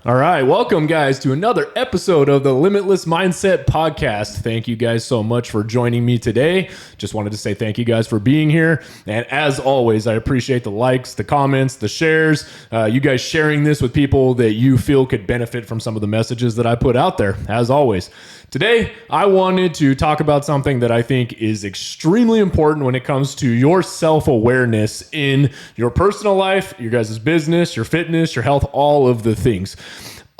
All right, welcome guys to another episode of the Limitless Mindset Podcast. Thank you guys so much for joining me today. Just wanted to say thank you guys for being here. And as always, I appreciate the likes, the comments, the shares, you guys sharing this with people that you feel could benefit from some of the messages that I put out there, as always. Today, I wanted to talk about something that I think is extremely important when it comes to your self-awareness in your personal life, your guys' business, your fitness, your health, all of the things.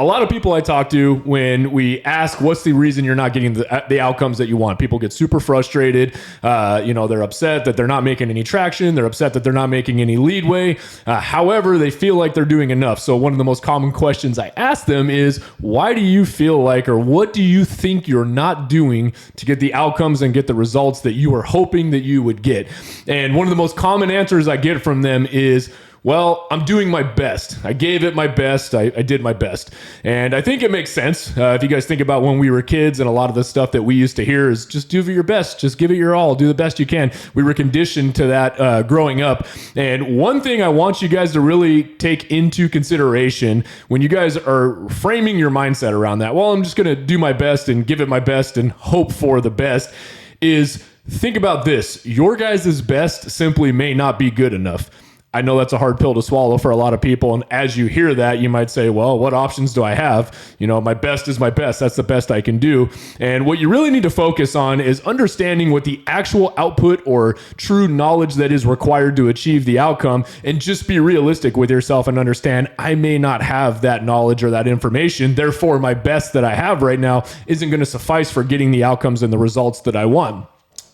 A lot of people I talk to, when we ask what's the reason you're not getting the outcomes that you want, people get super frustrated. They're upset that they're not making any traction. They're upset that they're not making any leadway. However, they feel like they're doing enough. So one of the most common questions I ask them is, why do you feel like, or what do you think you're not doing to get the outcomes and get the results that you were hoping that you would get? And one of the most common answers I get from them is, well, I'm doing my best. I gave it my best. I did my best. And I think it makes sense. If you guys think about when we were kids, and a lot of the stuff that we used to hear is just do your best. Just give it your all. Do the best you can. We were conditioned to that growing up. And one thing I want you guys to really take into consideration when you guys are framing your mindset around that, well, I'm just going to do my best and give it my best and hope for the best, is think about this. Your guys' best simply may not be good enough. I know that's a hard pill to swallow for a lot of people. And as you hear that, you might say, well, what options do I have? My best is my best. That's the best I can do. And what you really need to focus on is understanding what the actual output or true knowledge that is required to achieve the outcome, and just be realistic with yourself and understand, I may not have that knowledge or that information. Therefore, my best that I have right now isn't going to suffice for getting the outcomes and the results that I want.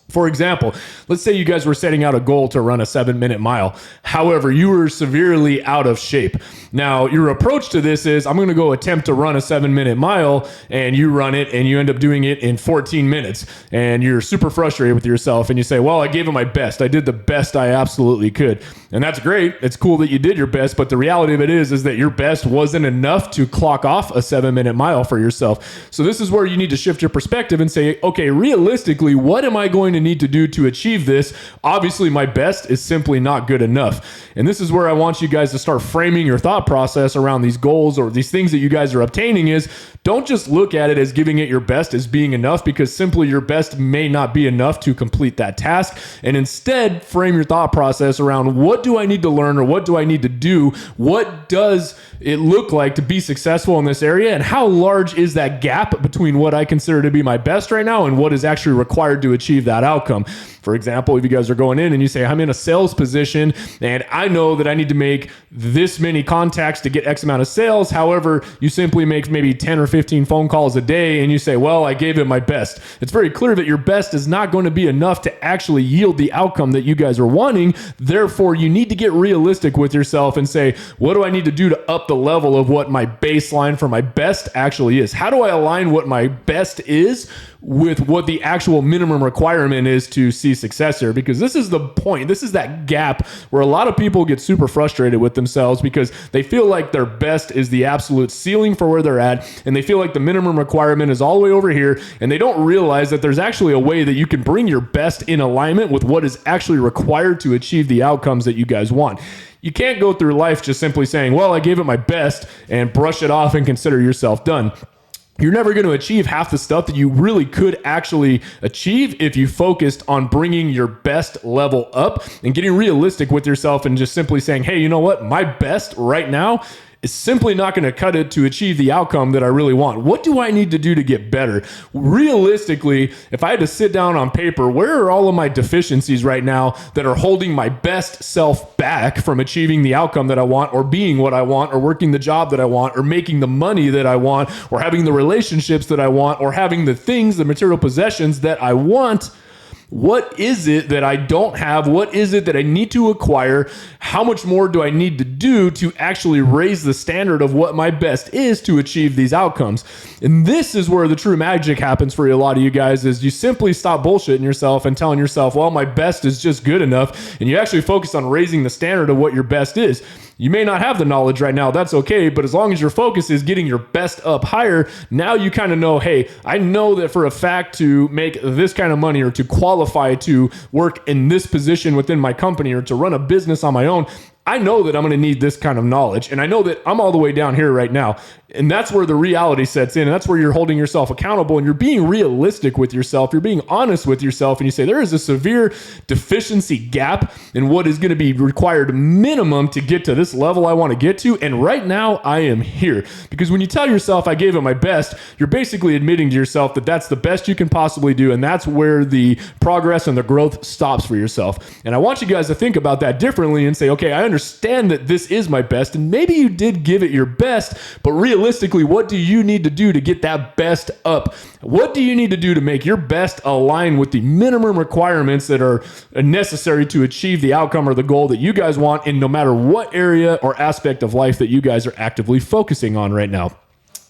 For example, let's say you guys were setting out a goal to run a 7-minute mile. However, you were severely out of shape. Now, your approach to this is, I'm going to go attempt to run a 7-minute mile, and you run it and you end up doing it in 14 minutes. And you're super frustrated with yourself and you say, well, I gave it my best. I did the best I absolutely could. And that's great. It's cool that you did your best, but the reality of it is that your best wasn't enough to clock off a 7-minute mile for yourself. So this is where you need to shift your perspective and say, okay, realistically, what am I going to need to do to achieve this? Obviously, my best is simply not good enough. And this is where I want you guys to start framing your thought process around these goals or these things that you guys are obtaining. Is don't just look at it as giving it your best as being enough, because simply your best may not be enough to complete that task. And instead, frame your thought process around, what do I need to learn, or what do I need to do? What does it look like to be successful in this area? And how large is that gap between what I consider to be my best right now and what is actually required to achieve that outcome? For example, if you guys are going in and you say, I'm in a sales position and I know that I need to make this many contacts to get X amount of sales. However, you simply make maybe 10 or 15 phone calls a day and you say, well, I gave it my best. It's very clear that your best is not going to be enough to actually yield the outcome that you guys are wanting. Therefore, you need to get realistic with yourself and say, what do I need to do to up the level of what my baseline for my best actually is? How do I align what my best is with what the actual minimum requirement is to see success here? Because this is the point. This is that gap where a lot of people get super frustrated with themselves because they feel like their best is the absolute ceiling for where they're at, and they feel like the minimum requirement is all the way over here, and they don't realize that there's actually a way that you can bring your best in alignment with what is actually required to achieve the outcomes that you guys want. You can't go through life just simply saying, well, I gave it my best, and brush it off and consider yourself done. You're never going to achieve half the stuff that you really could actually achieve if you focused on bringing your best level up and getting realistic with yourself and just simply saying, hey, you know what? My best right now is simply not going to cut it to achieve the outcome that I really want. What do I need to do to get better? Realistically, if I had to sit down on paper, where are all of my deficiencies right now that are holding my best self back from achieving the outcome that I want, or being what I want, or working the job that I want, or making the money that I want, or having the relationships that I want, or having the things, the material possessions that I want? What is it that I don't have? What is it that I need to acquire? How much more do I need to do to actually raise the standard of what my best is to achieve these outcomes? And this is where the true magic happens for a lot of you guys, is you simply stop bullshitting yourself and telling yourself, well, my best is just good enough. And you actually focus on raising the standard of what your best is. You may not have the knowledge right now. That's okay. But as long as your focus is getting your best up higher, now you kind of know, hey, I know that for a fact to make this kind of money, or to qualify to work in this position within my company, or to run a business on my own, I know that I'm going to need this kind of knowledge. And I know that I'm all the way down here right now. And that's where the reality sets in. And that's where you're holding yourself accountable and you're being realistic with yourself. You're being honest with yourself. And you say, there is a severe deficiency gap in what is going to be required minimum to get to this level I want to get to. And right now I am here. Because when you tell yourself I gave it my best, you're basically admitting to yourself that that's the best you can possibly do. And that's where the progress and the growth stops for yourself. And I want you guys to think about that differently and say, okay, I understand that this is my best. And maybe you did give it your best, but realistically, what do you need to do to get that best up? What do you need to do to make your best align with the minimum requirements that are necessary to achieve the outcome or the goal that you guys want in no matter what area or aspect of life that you guys are actively focusing on right now?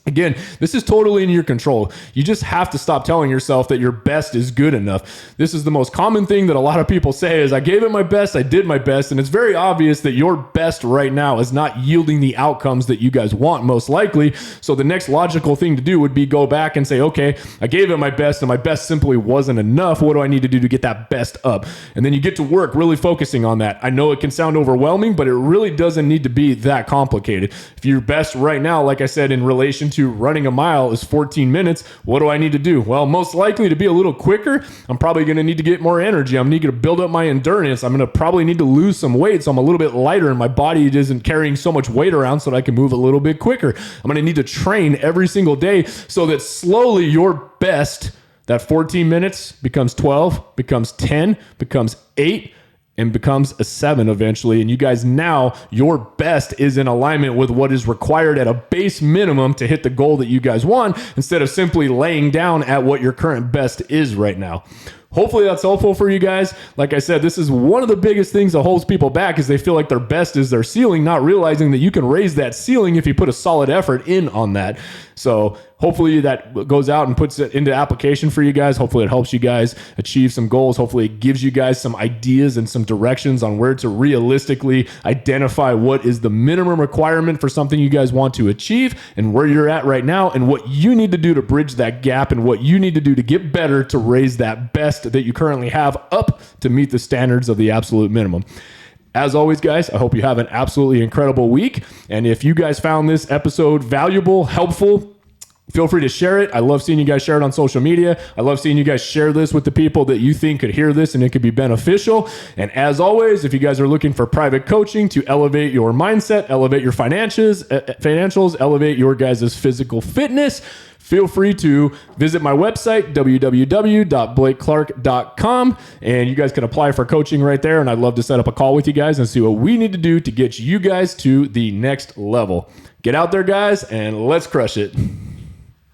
Again, this is totally in your control. You just have to stop telling yourself that your best is good enough. This is the most common thing that a lot of people say is, I gave it my best, I did my best. And it's very obvious that your best right now is not yielding the outcomes that you guys want, most likely. So the next logical thing to do would be go back and say, okay, I gave it my best and my best simply wasn't enough. What do I need to do to get that best up? And then you get to work really focusing on that. I know it can sound overwhelming, but it really doesn't need to be that complicated. If your best right now, like I said, in relation to running a mile is 14 minutes. What do I need to do? Well, most likely to be a little quicker, I'm probably going to need to get more energy. I'm going to build up my endurance. I'm going to probably need to lose some weight so I'm a little bit lighter and my body isn't carrying so much weight around so that I can move a little bit quicker. I'm going to need to train every single day so that slowly your best, that 14 minutes becomes 12, becomes 10, becomes 8, and becomes a 7 eventually. And you guys now, your best is in alignment with what is required at a base minimum to hit the goal that you guys want, instead of simply laying down at what your current best is right now. Hopefully that's helpful for you guys. Like I said, this is one of the biggest things that holds people back, is they feel like their best is their ceiling, not realizing that you can raise that ceiling if you put a solid effort in on that. So hopefully that goes out and puts it into application for you guys. Hopefully it helps you guys achieve some goals. Hopefully it gives you guys some ideas and some directions on where to realistically identify what is the minimum requirement for something you guys want to achieve and where you're at right now and what you need to do to bridge that gap and what you need to do to get better to raise that best that you currently have up to meet the standards of the absolute minimum. As always, guys, I hope you have an absolutely incredible week. And if you guys found this episode valuable, helpful, feel free to share it. I love seeing you guys share it on social media. I love seeing you guys share this with the people that you think could hear this and it could be beneficial. And as always, if you guys are looking for private coaching to elevate your mindset, elevate your financials, elevate your guys' physical fitness, feel free to visit my website, www.blakeclark.com, and you guys can apply for coaching right there. And I'd love to set up a call with you guys and see what we need to do to get you guys to the next level. Get out there, guys, and let's crush it.